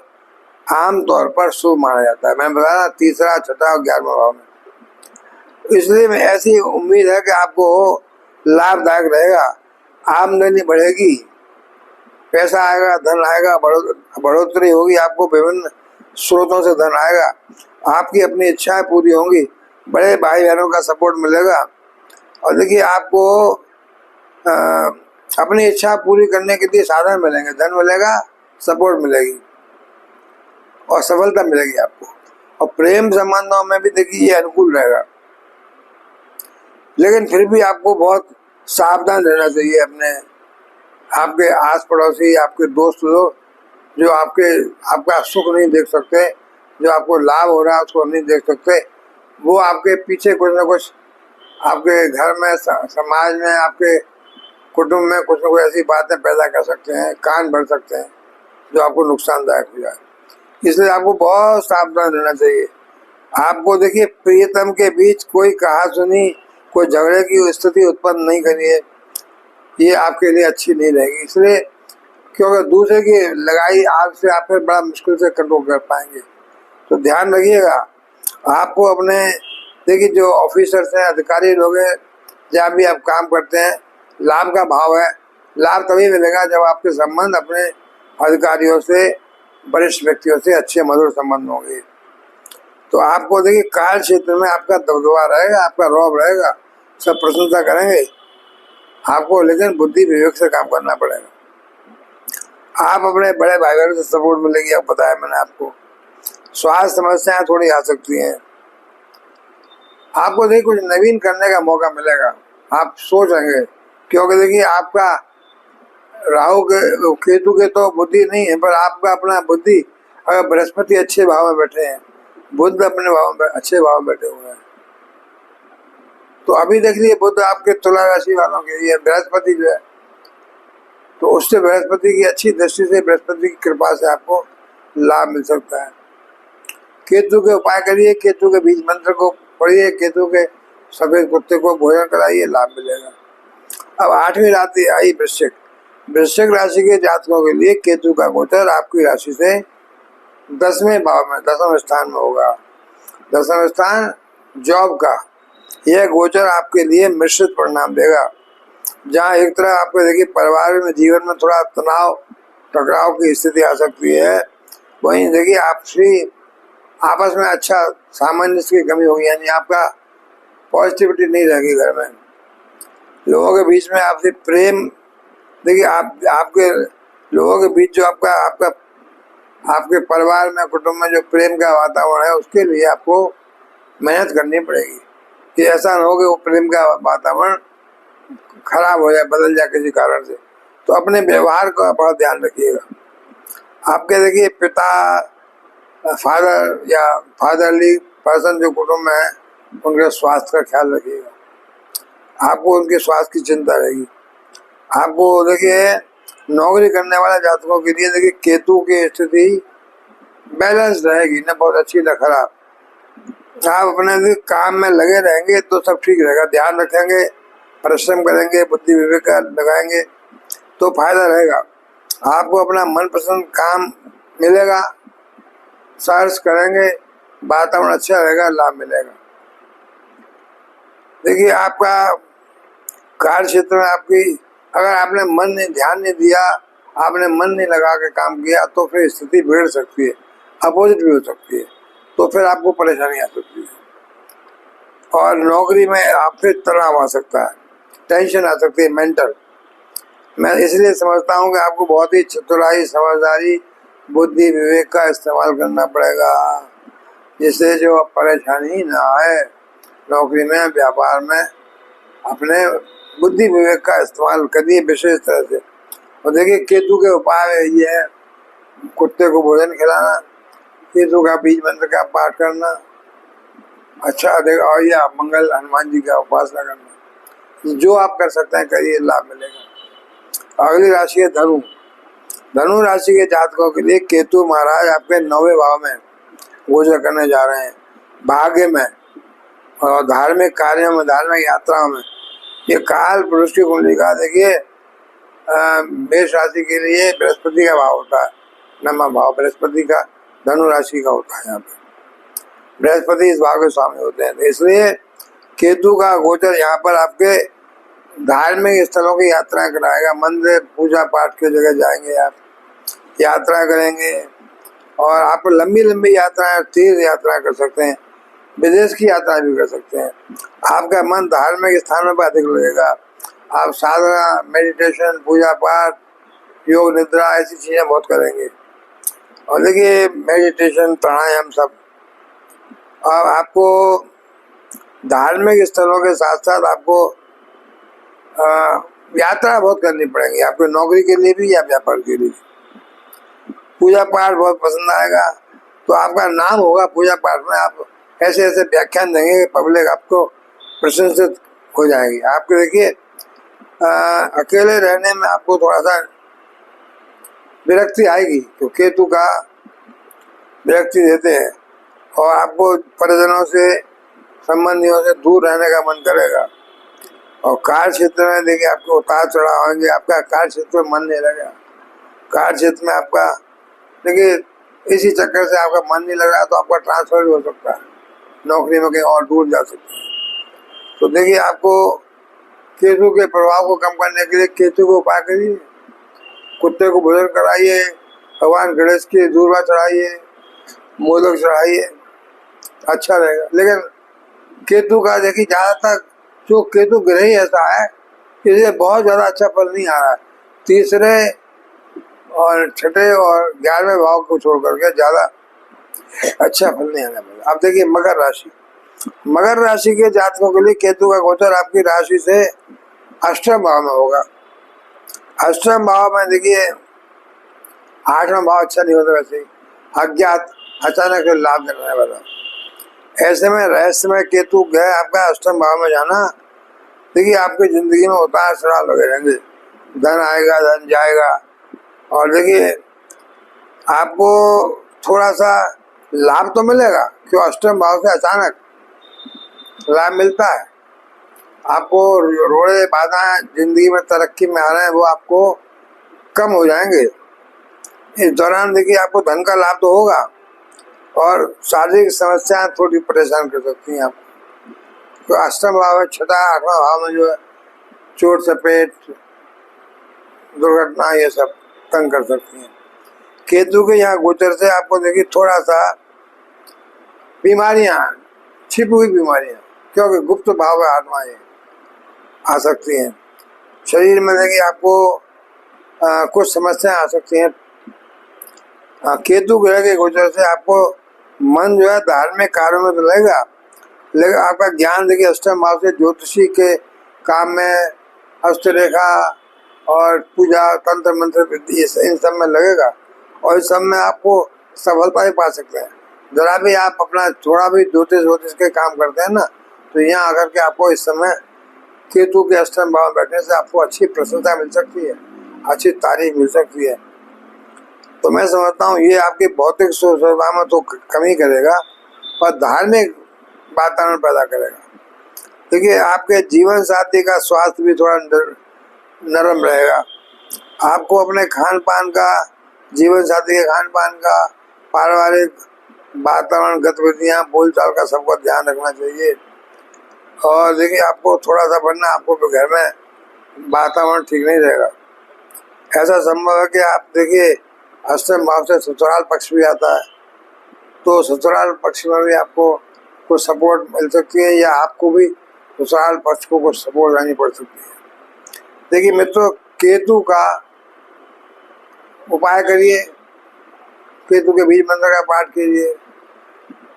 आमतौर पर शुभ माना जाता है। मैंने बताया तीसरा, छठा और 11वां भाव में, इसलिए मैं ऐसी उम्मीद है कि आपको लाभदायक रहेगा। आमदनी बढ़ेगी, पैसा आएगा, धन आएगा, बढ़ोतरी होगी, आपको विभिन्न स्रोतों से धन आएगा, आपकी अपनी इच्छाएं पूरी होंगी, बड़े भाई बहनों का सपोर्ट मिलेगा। और देखिए आपको अपनी इच्छा पूरी करने के लिए साधन मिलेंगे, धन मिलेगा, सपोर्ट मिलेगी और सफलता मिलेगी आपको। और प्रेम संबंधों में भी देखिए ये अनुकूल रहेगा, लेकिन फिर भी आपको बहुत सावधान रहना चाहिए। अपने आपके आस पड़ोसी, आपके दोस्त लोग जो आपका सुख नहीं देख सकते, जो आपको लाभ हो रहा है उसको नहीं देख सकते, वो आपके पीछे कुछ ना कुछ आपके घर में, समाज में, आपके कुटुंब में कुछ ना कुछ ऐसी बातें पैदा कर सकते हैं, कान भर सकते हैं जो आपको नुकसानदायक हो जाए। इसलिए आपको बहुत सावधान रहना चाहिए। आपको देखिए प्रियतम के बीच कोई कहासुनी, कोई झगड़े की स्थिति उत्पन्न नहीं करिए, ये आपके लिए अच्छी नहीं रहेगी। इसलिए क्योंकि दूसरे की लगाई आग से आप फिर बड़ा मुश्किल से कंट्रोल कर पाएंगे, तो ध्यान रखिएगा। आपको अपने देखिए जो ऑफिसर्स हैं, अधिकारी लोग हैं, जहाँ भी आप काम करते हैं, लाभ का भाव है। लाभ तभी मिलेगा जब आपके संबंध अपने अधिकारियों से, वरिष्ठ व्यक्तियों से अच्छे मधुर संबंध होंगे। तो आपको देखिए कार्य क्षेत्र में आपका दबदबा रहेगा, आपका रौब रहेगा, सब प्रशंसा करेंगे आपको, लेकिन बुद्धि विवेक से काम करना पड़ेगा। आप अपने बड़े भाई बहनों से सपोर्ट मिलेगी, अब बताया मैंने आपको। स्वास्थ्य समस्याएं थोड़ी आ सकती हैं। आपको देखिए कुछ नवीन करने का मौका मिलेगा, आप सोच रहेंगे क्योंकि देखिए आपका राहु के केतु के तो बुद्धि नहीं है, पर आपका अपना बुद्धि, अगर बृहस्पति अच्छे भाव में बैठे हैं, बुध अपने भाव में अच्छे भाव में बैठे हुए हैं, तो अभी देख लीजिए बुध आपके तुला राशि वालों के लिए बृहस्पति जो है, तो उससे बृहस्पति की अच्छी दृष्टि से, बृहस्पति की कृपा से आपको लाभ मिल सकता है। केतु के उपाय करिए, केतु के बीज मंत्र को पढ़िए, केतु के सफेद कुत्ते को भोजन कराइए, लाभ मिलेगा। अब 8वीं राशि आई वृश्चिक। वृश्चिक राशि के जातकों के लिए केतु का गोचर आपकी राशि से 10वें भाव में, 10वें स्थान में होगा। 10वां स्थान जॉब का, यह गोचर आपके लिए मिश्रित परिणाम देगा। जहाँ एक तरह आपको देखिए परिवार में, जीवन में थोड़ा तनाव टकराव की स्थिति आ सकती है, वहीं देखिए आपस में अच्छा सामंजस्य की कमी होगी, यानी आपका पॉजिटिविटी नहीं रहेगी घर में, लोगों के बीच में आपसे प्रेम, देखिए आपके लोगों के बीच जो आपके परिवार में, कुटुंब में जो प्रेम का वातावरण है, उसके लिए आपको मेहनत करनी पड़ेगी कि ऐसा न हो कि वो प्रेम का वातावरण खराब हो जाए, बदल जाए किसी कारण से। तो अपने व्यवहार का बहुत ध्यान रखिएगा। आपके देखिए पिता, फादर या फादरली पर्सन जो कुटुंब में है, उनके स्वास्थ्य का ख्याल रखिएगा। आपको उनके स्वास्थ्य की चिंता रहेगी। आपको देखिए नौकरी करने वाले जातकों के लिए देखिए केतु की स्थिति बैलेंस रहेगी, न बहुत अच्छी न खराब। आप अपने काम में लगे रहेंगे तो सब ठीक रहेगा, ध्यान रखेंगे, परिश्रम करेंगे, बुद्धि विवेक लगाएंगे तो फायदा रहेगा। आपको अपना मनपसंद काम मिलेगा, सर्च करेंगे, वातावरण अच्छा रहेगा, लाभ मिलेगा। देखिए आपका कार्य क्षेत्र में अगर आपने ध्यान नहीं दिया, आपने मन नहीं लगा के काम किया, तो फिर स्थिति बिगड़ सकती है, अपोजिट भी हो सकती है, तो फिर आपको परेशानी आ सकती है और नौकरी में आप फिर तनाव आ सकता है, टेंशन आ सकती है मेंटल। मैं इसलिए समझता हूँ कि आपको बहुत ही चतुराई, समझदारी, बुद्धि विवेक का इस्तेमाल करना पड़ेगा, जिससे जो परेशानी ना आए नौकरी में, व्यापार में। अपने बुद्धि विवेक का इस्तेमाल करिए विशेष तरह से। और देखिए केतु के उपाय ये है, कुत्ते को भोजन खिलाना, केतु का बीज मंत्र का पाठ करना, अच्छा देखा, और या मंगल हनुमान जी का उपासना करना, जो आप कर सकते हैं करिए, लाभ मिलेगा। अगली राशि है धनु। धनु राशि के जातकों के लिए केतु महाराज आपके 9वें भाव में गोचर करने जा रहे हैं, भाग्य में और धार्मिक कार्यों में, धार्मिक यात्राओं में। ये काल पुरुष की कुंडली का देखिए मेष राशि के लिए बृहस्पति का भाव होता है, 9वां भाव बृहस्पति का धनु राशि का होता है। यहाँ पे बृहस्पति इस भाव के स्वामी होते हैं, तो इसलिए केतु का गोचर यहाँ पर आपके धार्मिक स्थलों की यात्रा कराएगा। मंदिर, पूजा पाठ की जगह जाएंगे, आप यात्रा करेंगे और आप लंबी लंबी यात्राएं, तीर्थ यात्रा कर सकते हैं, विदेश की यात्रा भी कर सकते हैं। आपका मन धार्मिक स्थानों पर अधिक लगेगा। आप साधना, मेडिटेशन, पूजा पाठ, योग निद्रा, ऐसी चीजें बहुत करेंगे। और देखिए मेडिटेशन, प्राणायाम सब। और आपको धार्मिक स्थलों के साथ साथ आपको यात्रा बहुत करनी पड़ेगी, आपको नौकरी के लिए भी या व्यापार के लिए। पूजा पाठ बहुत पसंद आएगा, तो आपका नाम होगा पूजा पाठ में। आप ऐसे ऐसे व्याख्यान देंगे, पब्लिक आपको प्रशंसित हो जाएगी। आपको देखिए अकेले रहने में आपको थोड़ा सा विरक्ति आएगी, तो केतु का विरक्ति देते हैं, और आपको परिजनों से, संबंधियों से दूर रहने का मन करेगा। और कार्य क्षेत्र में देखिए आपको उतार चढ़ाव होंगे, आपका कार्य क्षेत्र में मन नहीं लगेगा। कार्य क्षेत्र में आपका देखिए इसी चक्कर से आपका मन नहीं लग रहा, तो आपका ट्रांसफर भी हो सकता है, नौकरी में कहीं और दूर जा सकते हैं। तो देखिए आपको केतु के प्रभाव को कम करने के लिए केतु को उपाय करिए, कुत्ते को भोजन कराइए, भगवान गणेश की दूर्वा चढ़ाइए, मोदक चढ़ाइए, अच्छा रहेगा। लेकिन केतु का देखिए ज़्यादातर जो केतु ग्रह ही ऐसा है, इसलिए बहुत ज़्यादा अच्छा फल नहीं आ रहा है। तीसरे और छठे और 11वें भाव को छोड़ करके ज़्यादा अच्छा फल नहीं आने वाला। अब देखिए मकर राशि। मकर राशि के जातकों के लिए केतु का गोचर आपकी राशि से अष्टम भाव में होगा। अष्टम भाव में देखिए, आठवां भाव अच्छा नहीं होता वैसे ही, अज्ञात अचानक लाभ देने वाला। ऐसे में रहस्यमय केतु गए आपका अष्टम भाव में जाना, देखिए आपकी जिंदगी में उतार चढ़ाव लगे रहेंगे, धन आएगा धन जाएगा, और देखिए आपको थोड़ा सा लाभ तो मिलेगा, क्यों अष्टम भाव से अचानक लाभ मिलता है। आपको रोड़े बाधा जिंदगी में तरक्की में आ रहे हैं वो आपको कम हो जाएंगे। इस दौरान देखिए आपको धन का लाभ तो होगा, और शारीरिक समस्याएं थोड़ी परेशान कर सकती हैं आपको। तो अष्टम भाव में, छठा आठवां भाव में जो है चोट चपेट दुर्घटना ये सब तंग कर सकती हैं। केतु के यहाँ गोचर से आपको देखिए थोड़ा सा बीमारियां, छिपी हुई बीमारियां, क्योंकि गुप्त भाव में आत्मा ये आ सकती हैं। शरीर में देखिए आपको कुछ समस्याएं आ सकती हैं। केतु ग्रह के गोचर से आपको मन जो है धार्मिक कार्यों में तो लगेगा, लेकिन आपका ज्ञान देखिए अष्टम भाव से ज्योतिषी के काम में, हस्तरेखा और पूजा तंत्र मंत्र इन सब में लगेगा, और इस सब में आपको सफलता ही पा सकते हैं। जरा भी आप अपना थोड़ा भी ज्योतिष के काम करते हैं ना, तो यहाँ आकर के आपको इस समय केतु के अष्टम भाव में बैठने से आपको अच्छी प्रसन्नता मिल सकती है, अच्छी तारीफ मिल सकती है। तो मैं समझता हूँ ये आपकी भौतिक सुविधा में तो कमी करेगा, पर धार्मिक वातावरण पैदा करेगा। देखिए आपके जीवन साथी का स्वास्थ्य भी थोड़ा नरम रहेगा। आपको अपने खान पान का, जीवन साथी के खान पान का, पारिवारिक वातावरण, गतिविधियाँ, बोलचाल का सबको ध्यान रखना चाहिए। और देखिए आपको थोड़ा सा बनना, आपको घर में वातावरण ठीक नहीं रहेगा। ऐसा संभव है कि आप देखिए अष्टम भाव से ससुराल पक्ष भी आता है, तो ससुराल पक्ष में भी आपको कुछ सपोर्ट मिल सकती है, या आपको भी ससुराल पक्ष को कुछ सपोर्ट देनी पड़ सकती है। देखिए मित्रों, केतु का उपाय करिए, केतु के बीज मंत्र का पाठ कीजिए,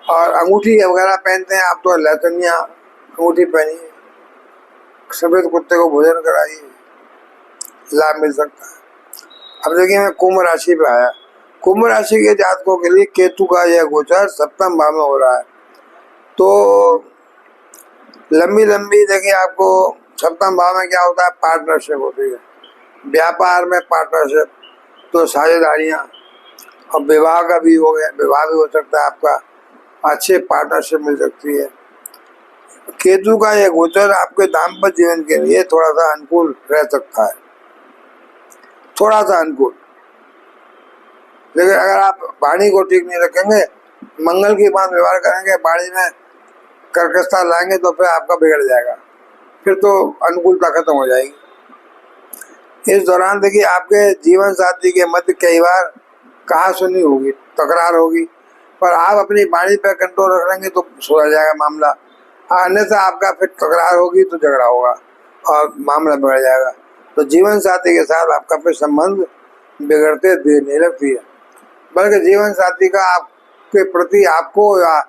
और अंगूठी वगैरह पहनते हैं आप तो लहसनिया अंगूठी पहनिए, सफेद कुत्ते को भोजन कराइए, लाभ मिल सकता है। अब देखिए मैं कुंभ राशि पे आया। कुंभ राशि के जातकों के लिए केतु का यह गोचर सप्तम भाव में हो रहा है, तो लंबी देखिए आपको सप्तम भाव में क्या होता है, पार्टनरशिप होती है, व्यापार में पार्टनरशिप, तो साझेदारियाँ, और विवाह का भी हो गया, विवाह भी हो सकता है आपका, अच्छे पार्टनरशिप मिल सकती है। केतु का यह गोचर आपके दाम्पत्य जीवन के लिए थोड़ा सा अनुकूल रह सकता है, थोड़ा सा अनुकूल। लेकिन अगर आप वाणी को ठीक नहीं रखेंगे, मंगल की बात व्यवहार करेंगे, वाणी में कर्कशता लाएंगे, तो फिर आपका बिगड़ जाएगा, फिर तो अनुकूलता खत्म हो जाएगी। इस दौरान देखिए आपके जीवन साथी के मध्य कई बार कहा सुनी होगी, तकरार होगी, पर आप अपनी वाणी पर कंट्रोल रख लेंगे तो सुधर जाएगा मामला। अन्यथा आपका फिर तकरार होगी तो झगड़ा होगा और मामला बिगड़ जाएगा। तो जीवन साथी के साथ आपका फिर संबंध बिगड़ते देर नहीं लगती है, बल्कि जीवन साथी का आपके प्रति, आपको या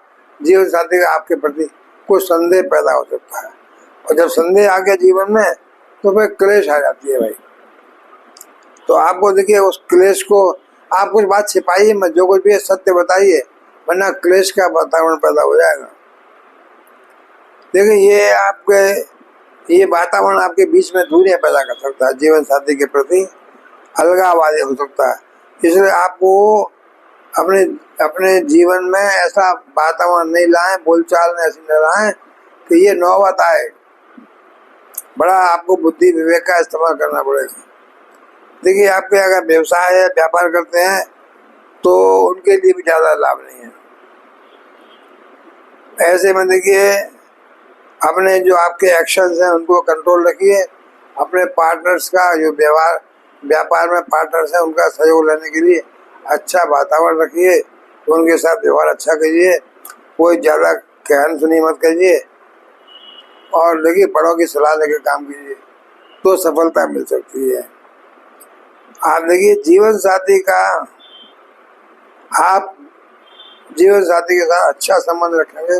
जीवन साथी का आपके प्रति कुछ संदेह पैदा हो सकता है, और जब संदेह आ गया जीवन में तो फिर क्लेश आ जाती है भाई। तो आपको देखिए उस क्लेश को, आप कुछ बात छिपाइए मत, जो कुछ भी है सत्य बताइए, वरना क्लेश का वातावरण पैदा हो जाएगा। देखिए ये वातावरण आपके बीच में दूरियां पैदा कर सकता है, जीवन साथी के प्रति अलगाववादी हो सकता है। इसलिए आपको अपने जीवन में ऐसा वातावरण नहीं लाएं, बोलचाल में ऐसी न लाएं कि ये नौबत आए। बड़ा आपको बुद्धि विवेक का इस्तेमाल करना पड़ेगा। देखिए आपके अगर व्यवसाय है, व्यापार करते हैं, तो उनके लिए भी ज़्यादा लाभ नहीं है। ऐसे में देखिए अपने जो आपके एक्शंस हैं उनको कंट्रोल रखिए। अपने पार्टनर्स का जो व्यापार में पार्टनर्स हैं उनका सहयोग लेने के लिए अच्छा वातावरण रखिए, तो उनके साथ व्यवहार अच्छा करिए, कोई ज़्यादा कहन सुनी मत करिए, और देखिए बड़ों की सलाह लेकर काम कीजिए तो सफलता मिल सकती है। आप देखिए जीवन साथी के साथ अच्छा संबंध रखेंगे,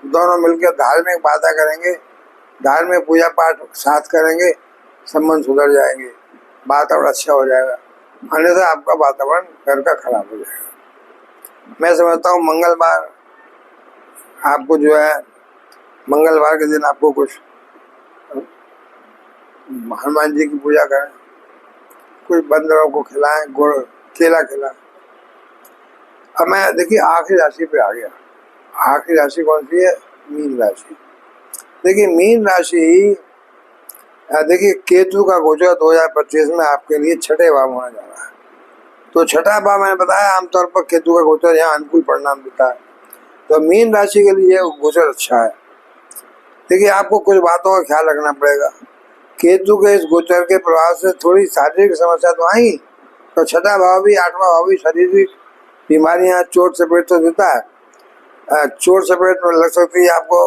दोनों मिलकर धार्मिक बातें करेंगे, धार्मिक पूजा पाठ साथ करेंगे, संबंध सुधर जाएंगे, वातावरण अच्छा हो जाएगा, अन्यथा आपका वातावरण घर का खराब हो जाएगा। मैं समझता हूँ मंगलवार आपको जो है, मंगलवार के दिन आपको कुछ हनुमान जी की पूजा करें, कुछ बंदरों को खिलाएं, गुड़ केला खिलाएं। अब मैं देखिए आखिरी राशि पे आ गया। आखिरी राशि कौन सी है? मीन राशि। देखिए मीन राशि, देखिए केतु का गोचर 2025 में आपके लिए छठे भाव होने जा रहा है। तो छठा भाव मैंने बताया आमतौर पर केतु का गोचर यहाँ अनुकूल परिणाम देता है। तो मीन राशि के लिए गोचर अच्छा है। देखिए आपको कुछ बातों का ख्याल रखना पड़ेगा। केतु के इस गोचर के प्रभाव से थोड़ी शारीरिक समस्या तो आई, तो छठा भाव भी, आठवां भाव भी शारीरिक बीमारियां, चोट चपेट तो देता है। चोट चपेट में लग सकती है आपको।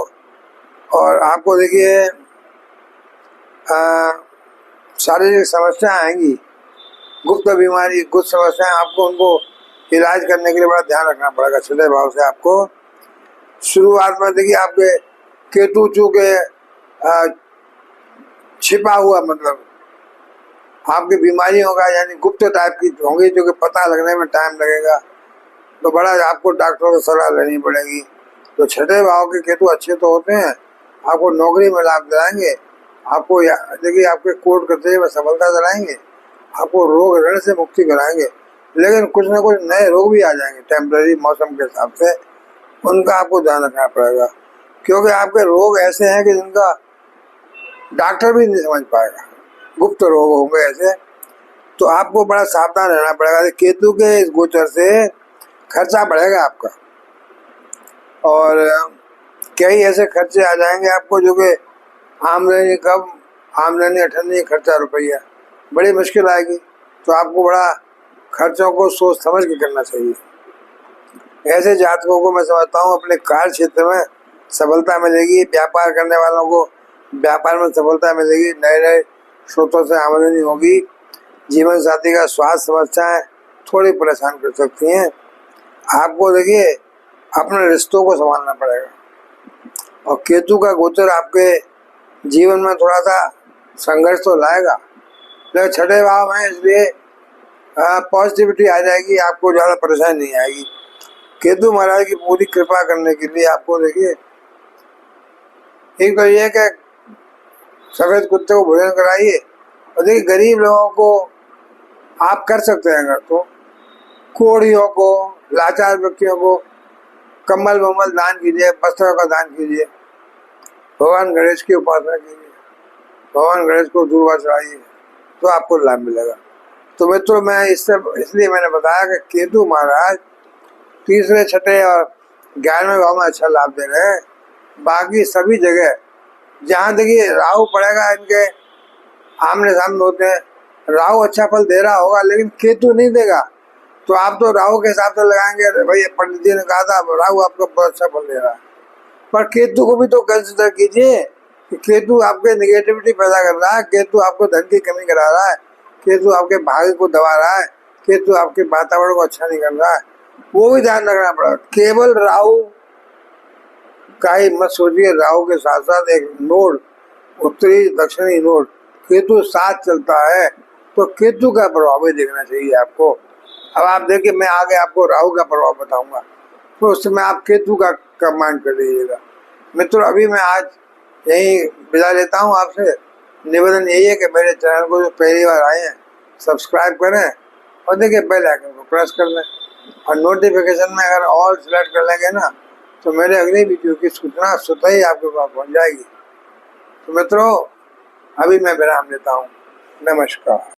और आपको देखिए शारीरिक समस्या आएंगी, गुप्त बीमारी, गुप्त समस्याएं, आपको उनको इलाज करने के लिए बड़ा ध्यान रखना पड़ेगा। छठे भाव से आपको शुरुआत में देखिए आपके केतु चूंकि छिपा हुआ, मतलब आपकी बीमारियों का यानी गुप्त टाइप की होंगी जो कि पता लगने में टाइम लगेगा, तो बड़ा आपको डॉक्टरों की सलाह लेनी पड़ेगी। तो छठे भाव के केतु अच्छे तो होते हैं, आपको नौकरी में लाभ दिलाएंगे, आपको देखिए आपके कोर्ट कचहरी में सफलता दिलाएंगे, आपको रोग ऋण से मुक्ति कराएंगे। लेकिन कुछ ना कुछ नए रोग भी आ जाएंगे टेम्पररी मौसम के हिसाब से, उनका आपको ध्यान रखना पड़ेगा। क्योंकि आपके रोग ऐसे हैं कि जिनका डॉक्टर भी नहीं समझ पाएगा, गुप्त रोग होंगे ऐसे। तो आपको बड़ा सावधान रहना पड़ेगा। केतु के इस गोचर से खर्चा बढ़ेगा आपका, और कई ऐसे खर्चे आ जाएंगे आपको जो कि आमदनी कम, आमदनी अठन्नी, खर्चा रुपया, बड़ी मुश्किल आएगी। तो आपको बड़ा खर्चों को सोच समझ के करना चाहिए। ऐसे जातकों को मैं समझता हूँ अपने कार्य क्षेत्र में सफलता मिलेगी। व्यापार करने वालों को व्यापार में सफलता मिलेगी, नए नए स्रोतों से आमदनी होगी। जीवन साथी का स्वास्थ्य समस्याएं थोड़ी परेशान कर सकती हैं। आपको देखिए अपने रिश्तों को संभालना पड़ेगा। और केतु का गोचर आपके जीवन में थोड़ा सा संघर्ष तो लाएगा, लेकिन छठे भाव में इसलिए पॉजिटिविटी आ जाएगी, आपको ज़्यादा परेशानी नहीं आएगी। केतु महाराज की पूरी कृपा करने के लिए आपको देखिए एक तो ये कि सफेद कुत्ते को भोजन कराइए। और देखिए गरीब लोगों को आप कर सकते हैं, अगर तो कोढ़ियों को, लाचार व्यक्तियों को कम्बल वम्बल दान कीजिए, वस्त्रों का दान कीजिए। भगवान गणेश की उपासना कीजिए, भगवान गणेश को दूर्वा चढ़ाइए, तो आपको लाभ मिलेगा। तो मित्रों मैं इसलिए मैंने बताया कि केतु महाराज तीसरे, छठे और 11वें भाव में अच्छा लाभ दे रहे हैं। बाकी सभी जगह जहाँ देखिए राहु पड़ेगा, इनके आमने सामने होते हैं, राहु अच्छा फल दे रहा होगा, लेकिन केतु नहीं देगा। तो आप तो राहु के हिसाब से लगाएंगे, भाई पंडित जी ने कहा था राहु आपको बहुत अच्छा फल दे रहा है, पर केतु को भी तो कंसिडर कीजिए कि केतु आपके निगेटिविटी पैदा कर रहा है, केतु आपको धन की कमी करा रहा है, केतु आपके भाग्य को दबा रहा है, केतु आपके वातावरण को अच्छा नहीं कर रहा है, वो भी ध्यान रखना पड़ेगा। केवल राहु का ही मत सोचिए, राहु के साथ साथ एक नोड, उत्तरी दक्षिणी नोड केतु साथ चलता है, तो केतु का प्रभाव भी देखना चाहिए आपको। अब आप देखिए मैं आगे आपको राहु का प्रभाव बताऊंगा, तो उस समय आप केतु का कमांड कर लीजिएगा। मित्रों अभी मैं आज यही विदा लेता हूँ आपसे। निवेदन यही है कि मेरे चैनल को जो पहली बार आए हैं सब्सक्राइब करें, और देखिए बेल आइकन को प्रेस कर लें, और नोटिफिकेशन में अगर ऑल सेलेक्ट कर लेंगे ना, तो मेरे अगली वीडियो की सूचना स्वतः ही आपके पास पहुँच जाएगी। तो मित्रों अभी मैं विराम लेता हूँ। नमस्कार।